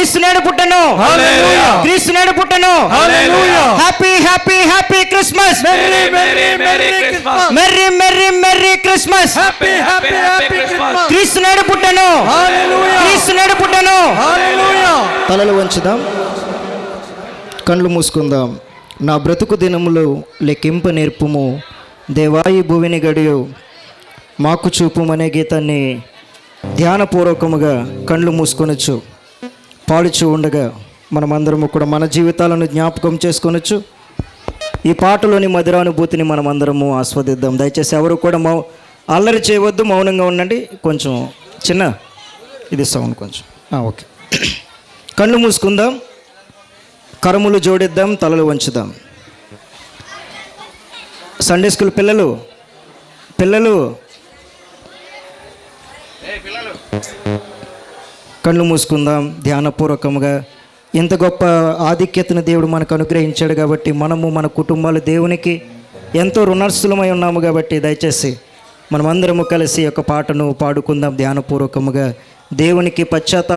క్రీస్తు నేడు పుట్టెను. హల్లెలూయా. క్రీస్తు నేడు పుట్టెను. Hallelujah. Happy happy happy Christmas. Merry merry merry Christmas. Merry merry merry Christmas. Happy happy happy Christmas. క్రీస్తు నేడు పుట్టెను. హల్లెలూయా. క్రీస్తు నేడు పుట్టెను. హల్లెలూయా. తలలు వంచుదాం, కళ్ళు మూసుకుందాం. నా బ్రతుకు దినములు లెక్కింప నేర్పుము, దేవాయి భువిని గడియు మాకు చూపుమనే గీతాన్ని ధ్యానపూర్వకముగా కళ్ళు మూసుకొనొచ్చు పాడుచు ఉండగా మనమందరము కూడా మన జీవితాలను జ్ఞాపకం చేసుకొనొచ్చు. ఈ పాటలోని మధురానుభూతిని మనమందరము ఆస్వాదిద్దాం. దయచేసి ఎవరు కూడా అల్లరి చేయవద్దు, మౌనంగా ఉండండి. కొంచెం చిన్న ఇది సౌండ్ కొంచెం ఓకే. కళ్ళు మూసుకుందాం, కరములు జోడిద్దాం, తలలు వంచుదాం. సండే స్కూల్ పిల్లలు కళ్ళు మూసుకుందాం ధ్యానపూర్వకంగా. ఇంత గొప్ప ఆధిక్యతను దేవుడు మనకు అనుగ్రహించాడు కాబట్టి మనము మన కుటుంబాలు దేవునికి ఎంతో రుణస్థులమై ఉన్నాము కాబట్టి దయచేసి మనమందరము కలిసి ఒక పాటను పాడుకుందాం ధ్యానపూర్వకముగా. దేవునికి పశ్చాత్తాప